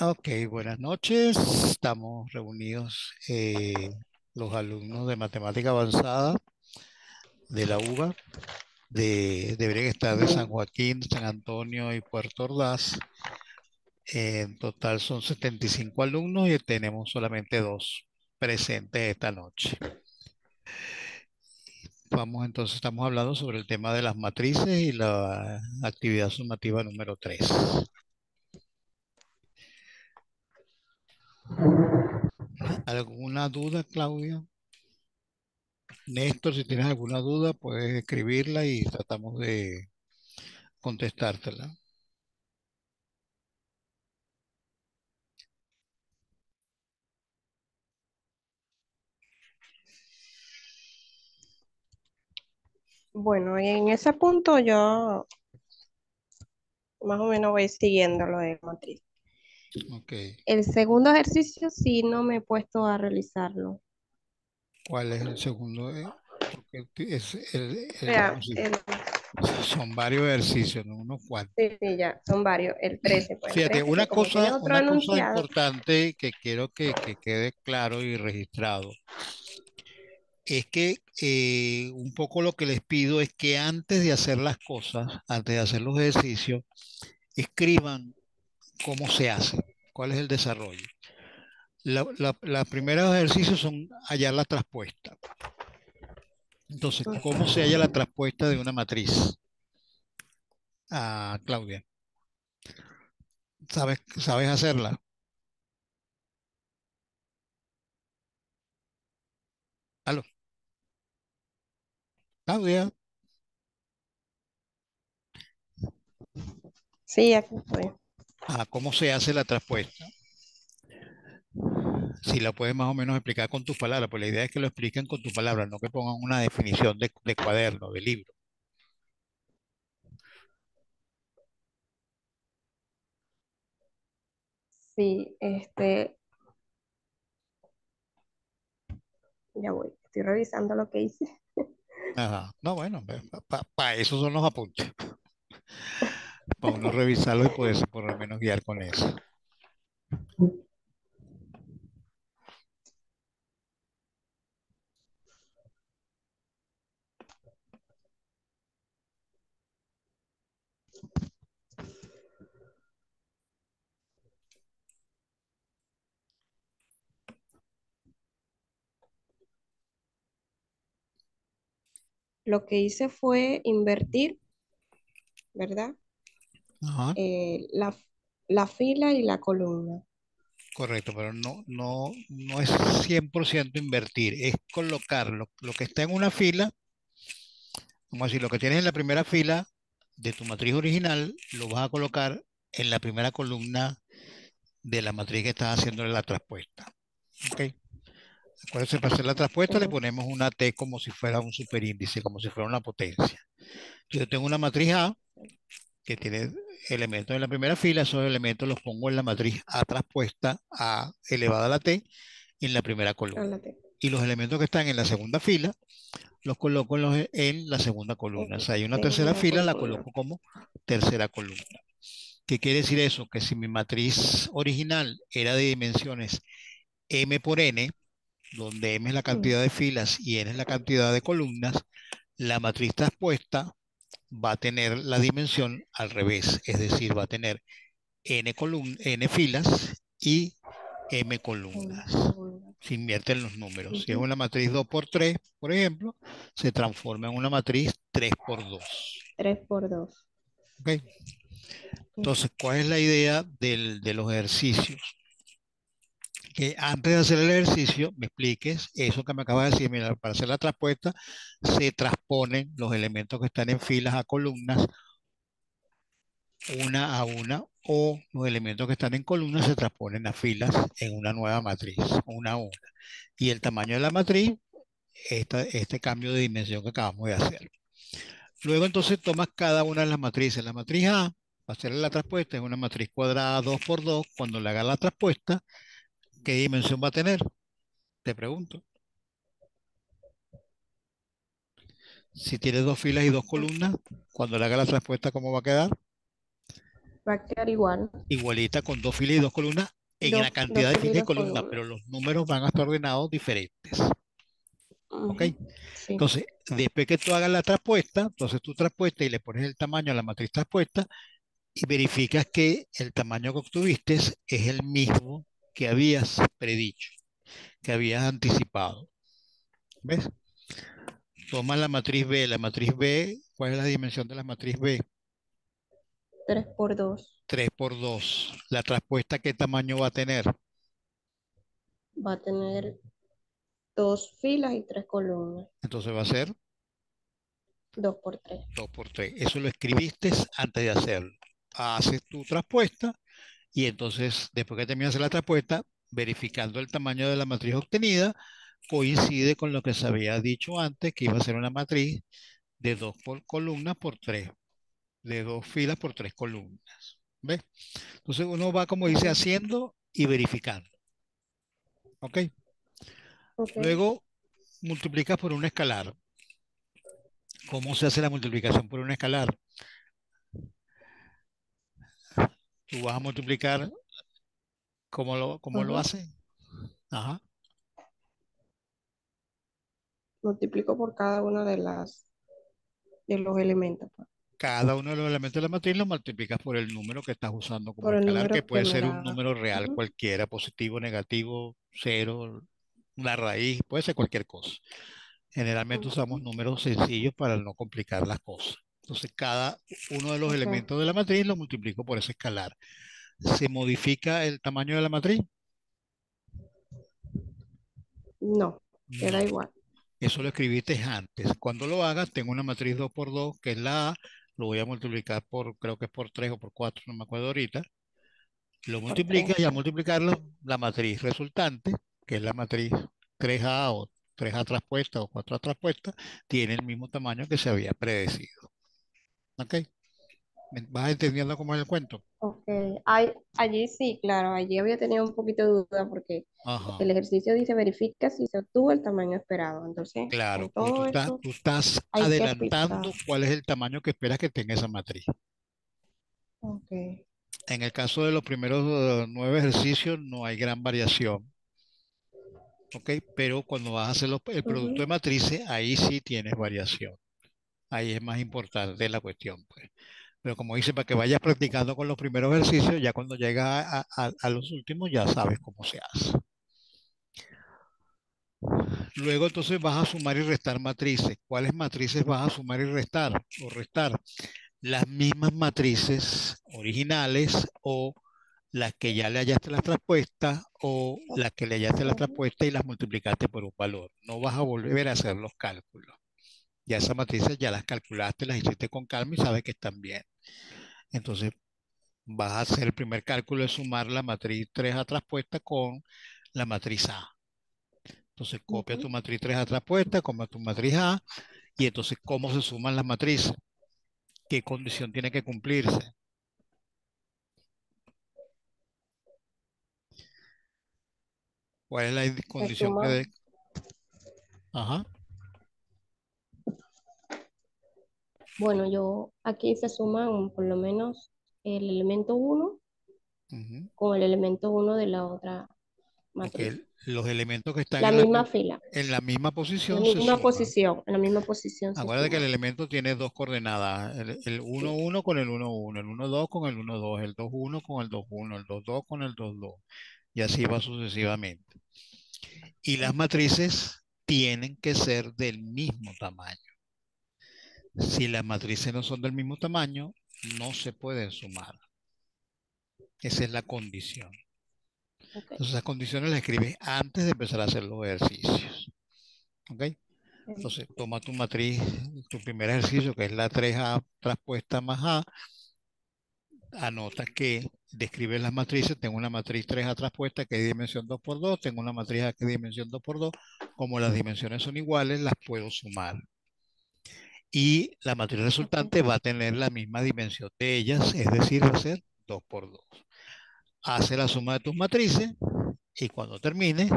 Ok, buenas noches. Estamos reunidos los alumnos de matemática avanzada de la UBA, deberían estar de San Joaquín, San Antonio y Puerto Ordaz. En total son 75 alumnos y tenemos solamente dos presentes esta noche. Estamos hablando sobre el tema de las matrices y la actividad sumativa número 3. ¿Alguna duda, Claudia? Néstor, si tienes alguna duda, puedes escribirla y tratamos de contestártela. Bueno, en ese punto yo más o menos voy siguiendo lo de matriz. Ok. El segundo ejercicio sí no me he puesto a realizarlo. ¿Cuál es el segundo? Porque Vea, como si son varios ejercicios, ¿no? Unos cuantos. sí, sí, ya, son varios. El 13 pues el Fíjate, 13 que como tiene otro una cosa enunciado, importante que quiero que quede claro y registrado es que un poco lo que les pido es que antes de hacer las cosas, antes de hacer los ejercicios, escriban cómo se hace, cuál es el desarrollo. Los primeros ejercicios son hallar la traspuesta. Entonces, ¿cómo se halla la traspuesta de una matriz? Ah, Claudia, ¿sabes hacerla? Aló, Claudia. sí, aquí estoy. Ah, ¿cómo se hace la traspuesta? Si la puedes más o menos explicar con tus palabras, pues la idea es que lo expliquen con tus palabras, no que pongan una definición de cuaderno, de libro. Sí, ya voy, estoy revisando lo que hice. Ajá. No, bueno, para eso son los apuntes, para uno revisarlo y poderse por lo menos guiar con eso. Lo que hice fue invertir, ¿verdad? Ajá. La fila y la columna. Correcto, pero no es 100% invertir, es colocar lo que está en una fila, como decir, lo que tienes en la primera fila de tu matriz original, lo vas a colocar en la primera columna de la matriz que estás haciendo la traspuesta. ¿Ok? Acuérdense, para hacer la traspuesta le Ujú, ponemos una T como si fuera un superíndice, como si fuera una potencia. Yo tengo una matriz A que tiene elementos en la primera fila, esos elementos los pongo en la matriz A traspuesta, A elevada a la T, en la primera columna. háblate. Y los elementos que están en la segunda fila los coloco en la segunda columna. O sea, hay una tercera Segunda fila, la columna. coloco como tercera columna. ¿Qué quiere decir eso? Que si mi matriz original era de dimensiones m por n, donde m es la Mm, cantidad de filas y n es la cantidad de columnas, la matriz traspuesta va a tener la dimensión al revés, es decir, va a tener n filas y m una columnas. columna. Se invierten los números. Si es Ujú, una matriz 2 por 3, por ejemplo, se transforma en una matriz 3 por 2. 3 por 2. ¿Ok? Entonces, ¿cuál es la idea de los ejercicios? Que antes de hacer el ejercicio me expliques eso que me acabas de decir. Mira, para hacer la traspuesta se transponen los elementos que están en filas a columnas una a una, o los elementos que están en columnas se transponen a filas en una nueva matriz, una a una. Y el tamaño de la matriz, este cambio de dimensión que acabamos de hacer. Luego entonces tomas cada una de las matrices. La matriz A, para hacerle la traspuesta, es una matriz cuadrada 2 por 2. Cuando le haga la traspuesta, ¿qué dimensión va a tener? Te pregunto. Si tienes dos filas y dos Mm, columnas, cuando le haga la respuesta, ¿cómo va a quedar? Va a quedar igual. Igualita con dos filas y dos columnas en la Dos cantidad de filas y filas y dos columnas, pero columnas. los números van a estar ordenados diferentes. ¿Ok? Ujú, sí, Entonces, después que tú hagas la traspuesta, entonces tú traspuesta y le pones el tamaño a la matriz traspuesta y verificas que el tamaño que obtuviste es el mismo que habías predicho, que habías anticipado. ¿Ves? Toma la matriz B, ¿cuál es la dimensión de la matriz B? 3 por 2. 3 por 2. La traspuesta, ¿qué tamaño va a tener? Va a tener 2 filas y 3 columnas. Entonces va a ser 2 por 3. 2 por 3. Eso lo escribiste antes de hacerlo. Haces tu traspuesta y entonces, después que terminas la traspuesta, verificando el tamaño de la matriz obtenida, coincide con lo que se había dicho antes, que iba a ser una matriz de 2 por columnas por 3, de 2 filas por 3 columnas. ¿Ves? Entonces uno va, como dice, Ok, haciendo y verificando. ¿Ok? ok. Luego multiplicas por un escalar. ¿Cómo se hace la multiplicación por un escalar? Tú vas a multiplicar, ¿cómo lo Ajá. haces? Ajá. Multiplico por cada una de los elementos, pues, Cada uno de los elementos de la matriz lo multiplicas por el número que estás usando como por el escalar, que número que puede me ser un da. número real Ujú, cualquiera, positivo, negativo, cero, una raíz, puede ser cualquier cosa. Generalmente usamos ujú. números sencillos para no complicar las cosas. Entonces, cada uno de los Ok. elementos de la matriz lo multiplico por ese escalar. ¿Se modifica el tamaño de la matriz? No, No. queda igual. Eso lo escribiste antes. Cuando lo hagas, tengo una matriz 2 por 2 que es la A, lo voy a multiplicar por, creo que es por 3 o por 4, no me acuerdo ahorita. Lo Por 3, multiplicas y al sí. multiplicarlo, la matriz resultante, que es la matriz 3A o 3A traspuesta o 4A traspuesta, tiene el mismo tamaño que se había predecido. ¿Ok? ¿Vas entendiendo cómo es el cuento? Ok. Allí sí, claro, allí había tenido un poquito de duda porque Ajá. el ejercicio dice verifica si se obtuvo el tamaño esperado. Entonces, Claro, con pero tú todo estás, eso tú estás hay que adelantando aplicar. cuál es el tamaño que esperas que tenga esa matriz. Ok. En el caso de los primeros 9 ejercicios no hay gran variación, ¿ok? Pero cuando vas a hacer el producto de Ujú. matrices, ahí sí tienes variación. Ahí es más importante la cuestión, pues. Pero como dice, para que vayas practicando con los primeros ejercicios, ya cuando llegas a los últimos ya sabes cómo se hace. Luego entonces vas a sumar y restar matrices. ¿Cuáles matrices vas a sumar y restar? O restar las mismas matrices originales o las que ya le hallaste la traspuesta o las que le hallaste la Ujú. traspuesta y las multiplicaste por un valor. No vas a volver a hacer los cálculos. Ya esas matrices ya las calculaste, las hiciste con calma y sabes que están bien. Entonces vas a hacer el primer cálculo de sumar la matriz 3A traspuesta con la matriz A. Entonces copia tu Ujú. matriz 3A traspuesta, copia tu matriz A y entonces cómo se suman las matrices, qué condición tiene que cumplirse. ¿Cuál es la Se condición que suma, de... Ajá. bueno, yo aquí se suman por lo menos el elemento uno Ujú. con el elemento uno de la otra Ok, matriz. los elementos que están La misma fila, en la misma la posición se misma suman. posición, en la misma posición se Acuérdate que el suman. elemento tiene dos coordenadas, el uno Sí. uno con el uno uno, el uno dos con el uno dos, el dos uno con el dos uno, el dos dos con el dos dos, y así va sucesivamente. Y las Ok, matrices tienen que ser del mismo tamaño. Si las matrices no son del mismo tamaño, no se pueden sumar. Esa es la condición. ok, Entonces, esas condiciones las escribes antes de empezar a hacer los ejercicios. ¿Ok? ok, Entonces, toma tu matriz, tu primer ejercicio, que es la 3A traspuesta más A, anota que describes las matrices, tengo una matriz 3A traspuesta que es dimensión 2 por 2, tengo una matriz A que es dimensión 2 por 2, como las dimensiones son iguales, las puedo sumar. Y la matriz ok, resultante va a tener la misma dimensión de ellas, es decir, va a ser 2 por 2. Hace la suma de tus matrices y cuando termine,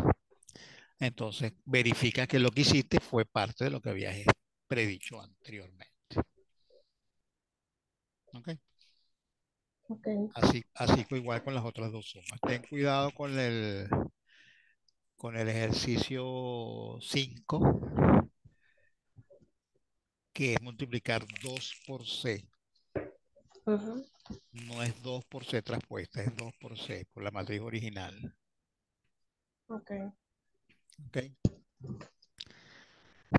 entonces verifica que lo que hiciste fue parte de lo que habías hecho. predicho anteriormente. ¿Ok? Ok. Así que igual con las otras dos sumas. Ten cuidado con el ejercicio 5, que es multiplicar 2 por C. Ujú. No es 2 por C traspuesta, es 2 por C, por la matriz original. Ok. ¿Ok?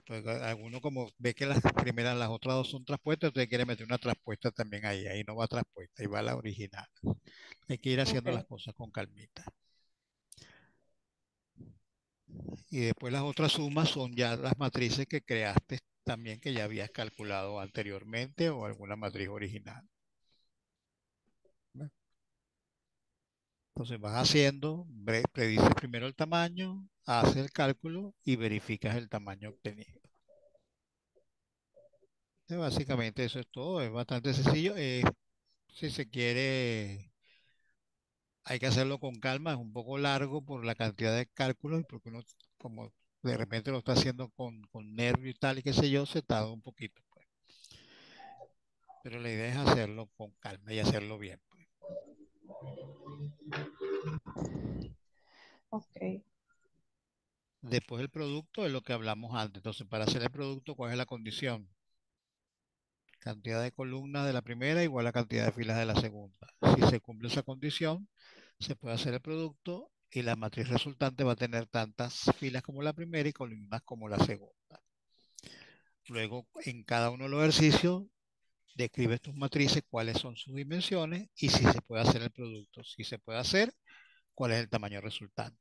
Pues alguno como ve que las primeras, las otras dos son traspuestas, entonces quiere meter una traspuesta también ahí. Ahí no va traspuesta, ahí va la original. Hay que ir haciendo las Ok. cosas con calmita. Y después las otras sumas son ya las matrices que creaste también, que ya habías calculado anteriormente o alguna matriz original. ¿Ve? Entonces vas haciendo, predices primero el tamaño, haces el cálculo y verificas el tamaño obtenido. Entonces, básicamente eso es todo, es bastante sencillo. Si se quiere, hay que hacerlo con calma, es un poco largo por la cantidad de cálculos y porque uno, como de repente lo está haciendo con nervio y tal y qué sé yo, se tarda un poquito, pues. Pero la idea es hacerlo con calma y hacerlo bien, pues. Ok. Después el producto es lo que hablamos antes. Entonces, para hacer el producto, ¿cuál es la condición? Cantidad de columnas de la primera igual a cantidad de filas de la segunda. Si se cumple esa condición, se puede hacer el producto y la matriz resultante va a tener tantas filas como la primera y columnas como la segunda. Luego, en cada uno de los ejercicios, describes tus matrices, cuáles son sus dimensiones y si se puede hacer el producto. Si se puede hacer, cuál es el tamaño resultante.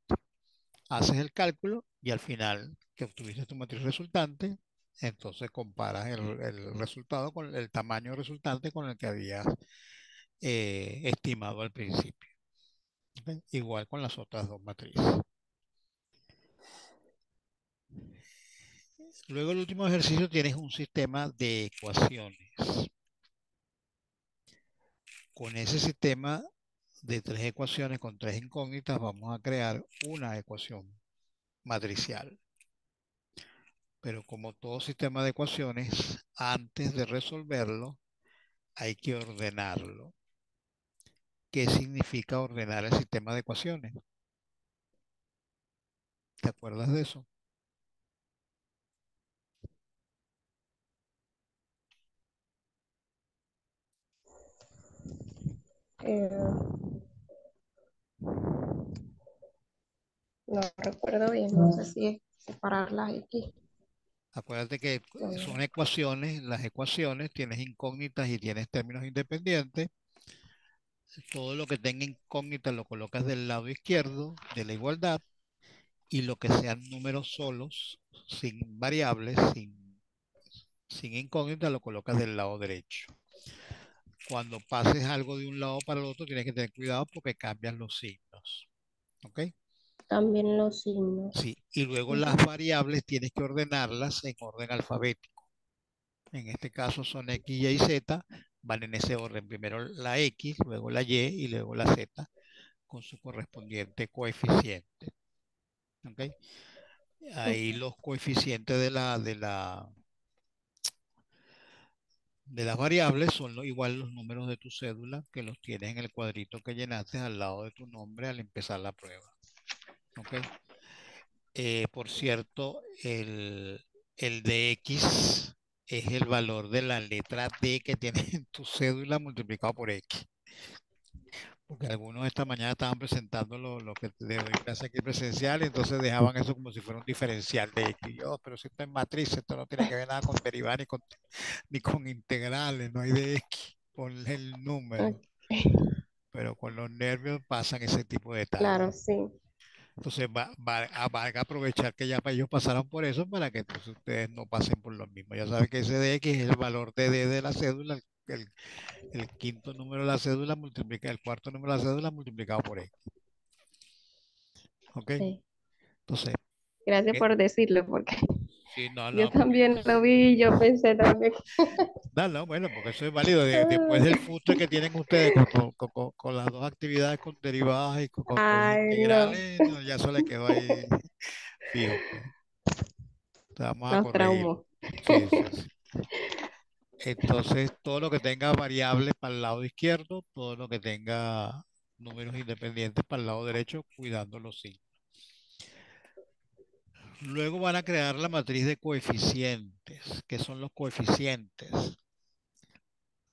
Haces el cálculo y al final que obtuviste tu matriz resultante, entonces comparas el resultado con el tamaño resultante con el que habías estimado al principio. ¿Ok? Igual con las otras dos matrices. Luego el último ejercicio tienes un sistema de ecuaciones. Con ese sistema de tres ecuaciones con tres incógnitas vamos a crear una ecuación matricial. Pero como todo sistema de ecuaciones, antes de resolverlo, hay que ordenarlo. ¿Qué significa ordenar el sistema de ecuaciones? ¿Te acuerdas de eso? Eh, no recuerdo bien, no sé si es separar las X. Acuérdate que son No. ecuaciones, las ecuaciones tienes incógnitas y tienes términos independientes. Todo lo que tenga incógnitas lo colocas del lado izquierdo de la igualdad y lo que sean números solos, sin variables, sin incógnitas, lo colocas del lado derecho. Cuando pases algo de un lado para el otro, tienes que tener cuidado porque cambian los signos. ¿Ok? También los signos. Sí, y luego las Ujú. variables tienes que ordenarlas en orden alfabético. En este caso son X, Y y Z, van en ese orden. Primero la X, luego la Y y luego la Z con su correspondiente coeficiente. ¿Ok? Ahí Ok. los coeficientes de las variables son igual los números de tu cédula que los tienes en el cuadrito que llenaste al lado de tu nombre al empezar la prueba. ¿Ok? Por cierto, el DX es el valor de la letra D que tienes en tu cédula multiplicado por X. Porque algunos esta mañana estaban presentando lo que le doy clase aquí presencial, entonces dejaban eso como si fuera un diferencial de X. Yo, pero si esto es matriz, esto no tiene que ver nada con derivar ni con integrales, no hay de X. Ponle el Ok. número. Pero con los nervios pasan ese tipo de detalles. Claro, sí. Entonces valga aprovechar que ya ellos pasaron por eso para que entonces ustedes no pasen por lo mismo. Ya saben que ese DX es el valor de D de la cédula, el quinto número de la cédula multiplica, el cuarto número de la cédula multiplicado por X. ¿Ok? Sí. Entonces, Gracias eh, por decirlo, porque sí, no, yo no, porque también lo vi y yo pensé también. no, no, bueno, porque eso es válido. Después del Ay, fuste que tienen ustedes con las dos actividades con derivadas y con los ay, no, integrales, no, ya eso le quedó ahí fijo, pues. Te vamos a los corregir. traumó. Sí, sí, sí. Entonces, todo lo que tenga variables para el lado izquierdo, todo lo que tenga números independientes para el lado derecho, cuidando los signos. Luego van a crear la matriz de coeficientes. ¿Qué son los coeficientes?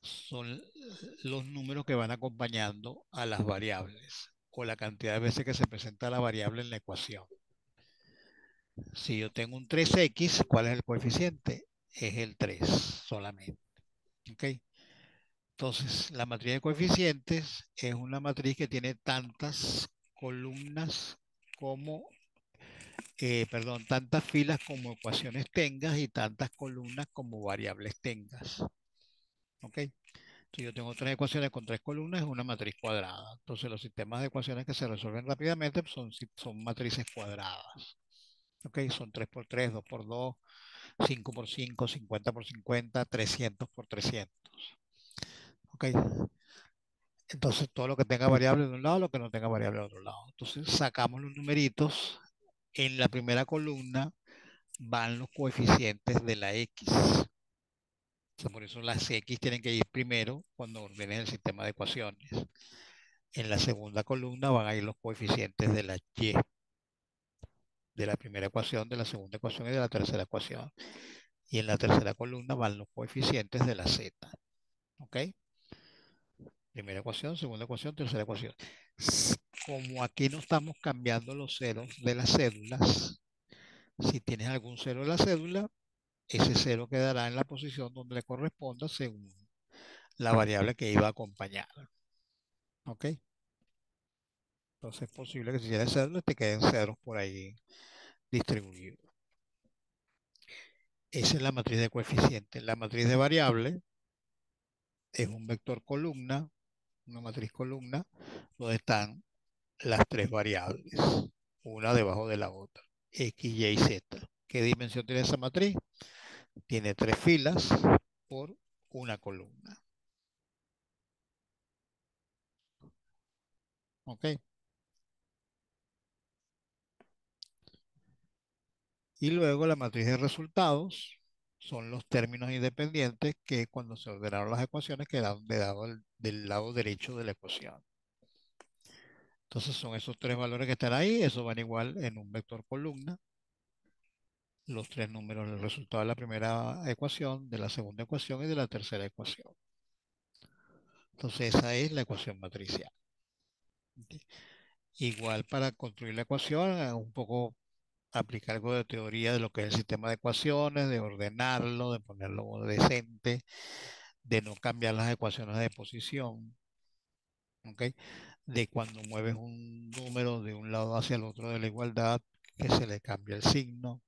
Son los números que van acompañando a las variables o la cantidad de veces que se presenta la variable en la ecuación. Si yo tengo un 3x, ¿cuál es el coeficiente? Es el 3 solamente. ¿Ok? Entonces, la matriz de coeficientes es una matriz que tiene tantas columnas como, perdón, tantas filas como ecuaciones tengas y tantas columnas como variables tengas. ¿Ok? Si yo tengo tres ecuaciones con tres columnas, es una matriz cuadrada. Entonces, los sistemas de ecuaciones que se resuelven rápidamente son matrices cuadradas. ¿Ok? Son 3 por 3, 2 por 2, 5 por 5, 50 por 50, 300 por 300. ¿Ok? Entonces, todo lo que tenga variable de un lado, lo que no tenga variable de otro lado. Entonces, sacamos los numeritos. En la primera columna van los coeficientes de la X. O sea, por eso las X tienen que ir primero cuando ordenen el sistema de ecuaciones. En la segunda columna van a ir los coeficientes de la Y, de la primera ecuación, de la segunda ecuación y de la tercera ecuación. Y en la tercera columna van los coeficientes de la Z. ¿Ok? Primera ecuación, segunda ecuación, tercera ecuación. Como aquí no estamos cambiando los ceros de las cédulas, si tienes algún cero en la cédula, ese cero quedará en la posición donde le corresponda según la variable que iba a acompañar. ¿Ok? Entonces es posible que si tienes cédulas te queden ceros por ahí distribuidos. Esa es la matriz de coeficientes. La matriz de variable es un vector columna, una matriz columna, donde están las tres variables, una debajo de la otra, X, Y y Z. ¿Qué dimensión tiene esa matriz? Tiene tres filas por una columna. ¿Ok? Y luego la matriz de resultados son los términos independientes que cuando se ordenaron las ecuaciones quedaron del lado derecho de la ecuación. Entonces son esos tres valores que están ahí, eso van igual en un vector columna, los tres números del resultado de la primera ecuación, de la segunda ecuación y de la tercera ecuación. Entonces esa es la ecuación matricial. ¿Ok? Igual para construir la ecuación, un poco aplicar algo de teoría de lo que es el sistema de ecuaciones, de ordenarlo, de ponerlo decente, de no cambiar las ecuaciones de posición, ¿ok? De cuando mueves un número de un lado hacia el otro de la igualdad, que se le cambia el signo.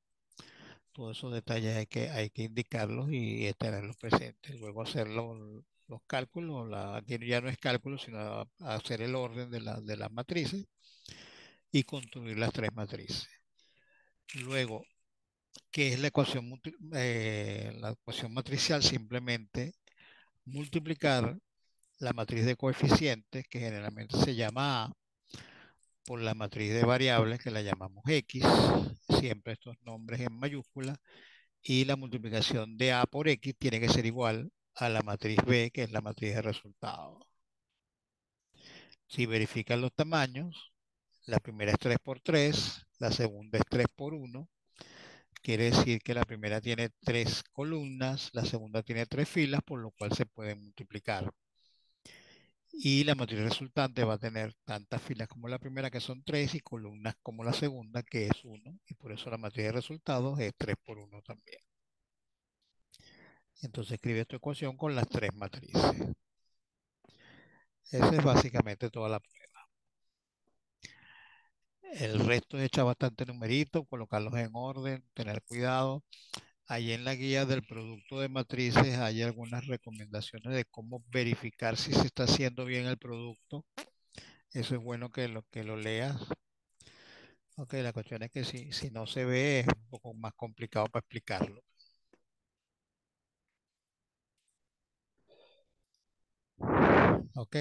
Todos esos detalles hay que indicarlos y tenerlos presentes. Luego hacer los cálculos, aquí ya no es cálculo, sino hacer el orden de las matrices y construir las tres matrices. Luego, ¿qué es la ecuación matricial? Simplemente multiplicar la matriz de coeficientes, que generalmente se llama A, por la matriz de variables, que la llamamos X, siempre estos nombres en mayúsculas, y la multiplicación de A por X tiene que ser igual a la matriz B, que es la matriz de resultados. Si verifican los tamaños, la primera es 3 por 3, la segunda es 3 por 1, quiere decir que la primera tiene tres columnas, la segunda tiene tres filas, por lo cual se pueden multiplicar. Y la matriz resultante va a tener tantas filas como la primera, que son 3, y columnas como la segunda, que es 1. Y por eso la matriz de resultados es 3 por 1 también. Entonces escribe esta ecuación con las tres matrices. Esa es básicamente toda la prueba. El resto es echar bastante numerito, colocarlos en orden, tener cuidado. Ahí en la guía del producto de matrices hay algunas recomendaciones de cómo verificar si se está haciendo bien el producto. Eso es bueno que lo leas. Ok, la cuestión es que si no se ve es un poco más complicado para explicarlo. Ok,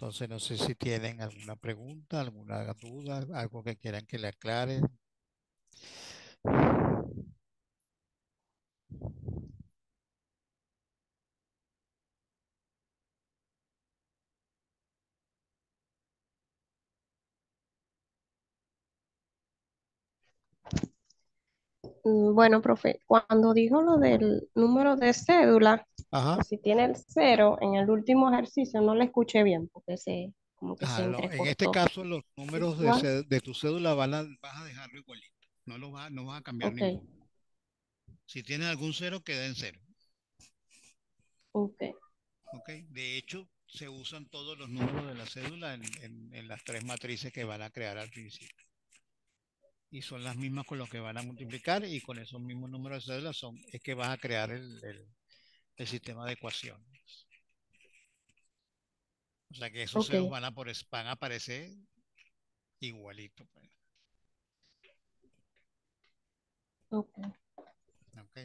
Entonces no sé si tienen alguna pregunta, alguna duda, algo que quieran que le aclare. Bueno, profe, cuando dijo lo del número de cédula, Ajá. que si tiene el cero en el último ejercicio, no le escuché bien porque como que se No, en este entrecortó. caso los números Igual, de tu cédula vas a dejarlo igualito. No vas a cambiar ok, ninguno. Si tienes algún cero, queda en cero. ok, ¿Ok? De hecho, se usan todos los números de la cédula en las tres matrices que van a crear al principio. Y son las mismas con lo que van a multiplicar y con esos mismos números de cédula es que vas a crear el sistema de ecuaciones. O sea que esos ok, ceros van a aparecer igualitos, pues. ok, ¿Ok?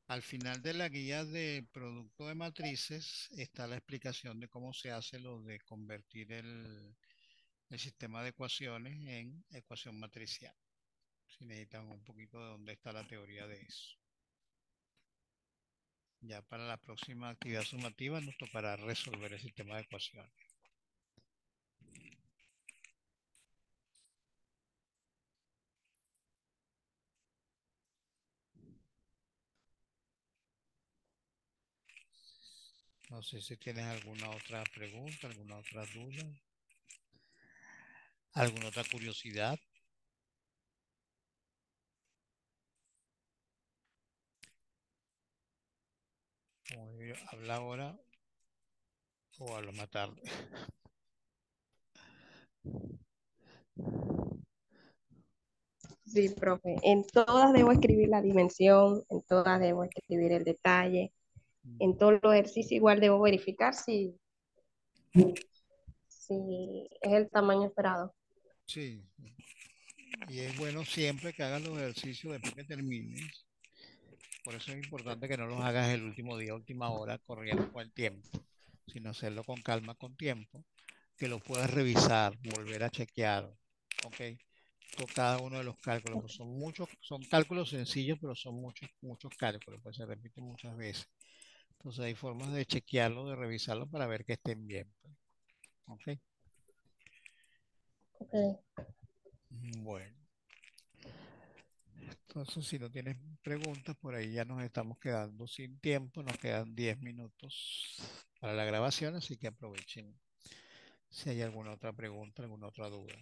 Al final de la guía de producto de matrices está la explicación de cómo se hace lo de convertir el sistema de ecuaciones en ecuación matricial. Si necesitan un poquito de dónde está la teoría de eso. Ya para la próxima actividad sumativa nos tocará resolver el sistema de ecuaciones. No sé si tienes alguna otra pregunta, alguna otra duda, alguna otra curiosidad. Como yo, habla ahora o a lo más tarde. sí, profe. En todas debo escribir la dimensión, en todas debo escribir el detalle, en todos los ejercicios igual debo verificar si es el tamaño esperado. Sí, y es bueno siempre que hagas los ejercicios después que termines. Por eso es importante que no los hagas el último día, última hora, corriendo con el tiempo, sino hacerlo con calma, con tiempo, que lo puedas revisar, volver a chequear, ¿ok? Cada uno de los cálculos, pues son muchos, son cálculos sencillos, pero son muchos cálculos, pues se repiten muchas veces. Entonces hay formas de chequearlo, de revisarlo para ver que estén bien, pues, ¿ok? Ok. Bueno, entonces si no tienes preguntas, por ahí ya nos estamos quedando sin tiempo, nos quedan 10 minutos para la grabación, así que aprovechen si hay alguna otra pregunta, alguna otra duda.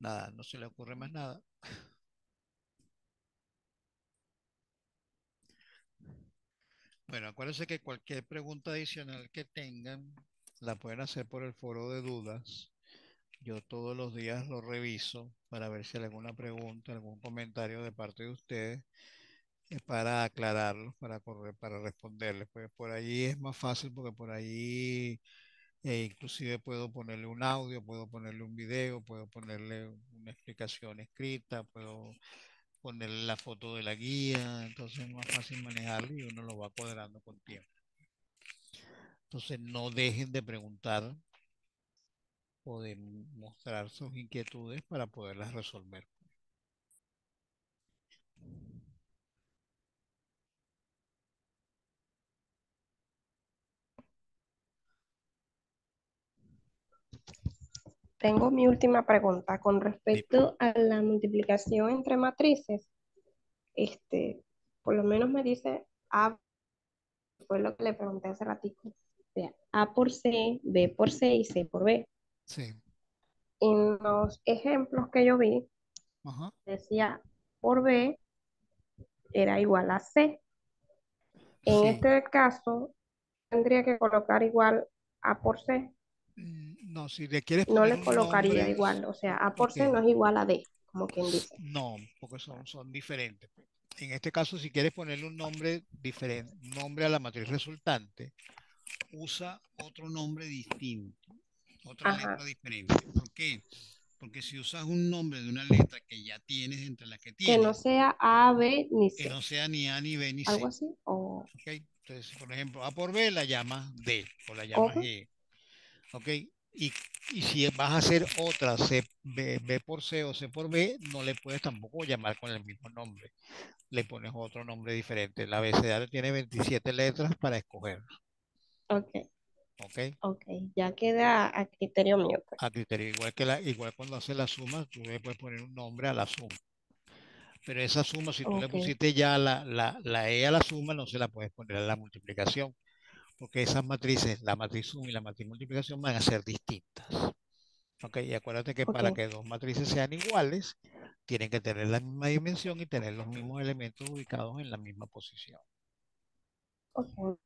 Nada, no se le ocurre más nada. Bueno, acuérdense que cualquier pregunta adicional que tengan, la pueden hacer por el foro de dudas. Yo todos los días lo reviso para ver si hay alguna pregunta, algún comentario de parte de ustedes para aclararlos, para responderles. Pues por ahí es más fácil porque por ahí inclusive puedo ponerle un audio, puedo ponerle un video, puedo ponerle una explicación escrita, puedo ponerle la foto de la guía, entonces es más fácil manejarlo y uno lo va cuadrando con tiempo. Entonces no dejen de preguntar o de mostrar sus inquietudes para poderlas resolver. Tengo mi última pregunta con Dime. respecto a la multiplicación entre matrices. Este, por lo menos me dice A, fue lo que le pregunté hace ratito. O sea, A por C, B por C y C por B. Sí. En los ejemplos que yo vi, Ajá. decía por B era igual a C. En Sí. este caso, tendría que colocar igual A por C. No, si le quieres No poner le un colocaría nombre, igual. O sea, A por ok, C no es igual a D, como quien dice. no, porque son diferentes, pues. En este caso, si quieres ponerle un nombre diferente, un nombre a la matriz resultante, usa otro nombre distinto, otra letra Ajá. diferente. ¿Por qué? Porque si usas un nombre de una letra que ya tienes entre las que Que no tienes, sea A, B ni que C. no sea ni A, ni B, ni Algo C. así. O, ¿Ok? Entonces, por ejemplo, A por B la llamas D o la llamas ¿cómo? G. ¿Ok? Y, y si vas a hacer otra C, B por C o C por B, no le puedes tampoco llamar con el mismo nombre. Le pones otro nombre diferente. El abecedario tiene 27 letras para escoger. Ok. ¿Ok? Ok. Ya queda a criterio mío, pues. A criterio, igual cuando haces la suma, tú le puedes poner un nombre a la suma. Pero esa suma, si tú le Ok. pusiste ya la E a la suma, no se la puedes poner a la multiplicación, porque esas matrices, la matriz suma y la matriz multiplicación, van a ser distintas. ¿Ok? Y acuérdate que para Ok. que dos matrices sean iguales, tienen que tener la misma dimensión y tener los mismos elementos ubicados en la misma posición. Ok.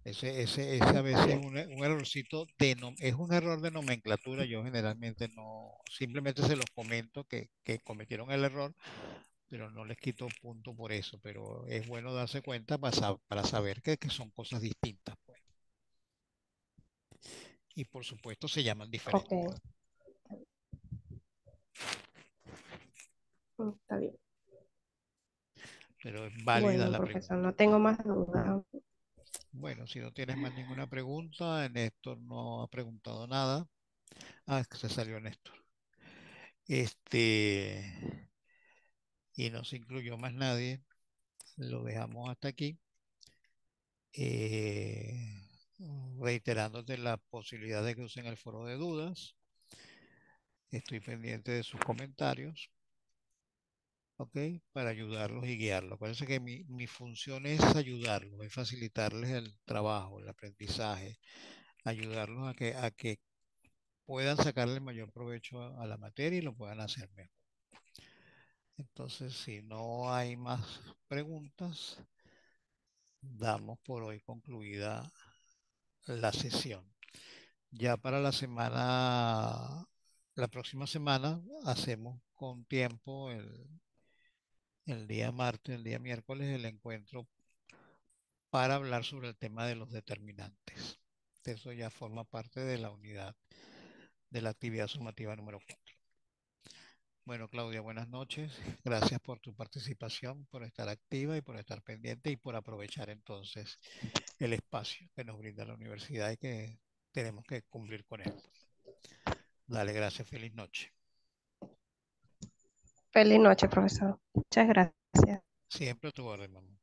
Ese a veces Está es bien. un errorcito es un error de nomenclatura. Yo generalmente no, simplemente se los comento que cometieron el error, pero no les quito punto por eso. Pero es bueno darse cuenta para saber que son cosas distintas, pues. Y por supuesto se llaman Ok. diferentes. Está bien. Pero es válida Bueno, la profesor, pregunta. no tengo más dudas. Bueno, si no tienes más ninguna pregunta, Néstor no ha preguntado nada. Ah, es que se salió Néstor. Este, y no se incluyó más nadie. Lo dejamos hasta aquí. eh, Reiterándote la posibilidad de que usen el foro de dudas. Estoy pendiente de sus comentarios, ¿ok? Para ayudarlos y guiarlos. Acuérdense que mi función es ayudarlos, es facilitarles el trabajo, el aprendizaje, ayudarlos a que puedan sacarle el mayor provecho a la materia y lo puedan hacer mejor. Entonces, si no hay más preguntas, damos por hoy concluida la sesión. Ya para la próxima semana, hacemos con tiempo el día martes, el día miércoles, el encuentro para hablar sobre el tema de los determinantes. Eso ya forma parte de la unidad de la actividad sumativa número 4. Bueno, Claudia, buenas noches. Gracias por tu participación, por estar activa y por estar pendiente y por aprovechar entonces el espacio que nos brinda la universidad y que tenemos que cumplir con él. Dale, gracias. Feliz noche. Feliz noche, profesor. Muchas gracias. Siempre a tu orden, mamá.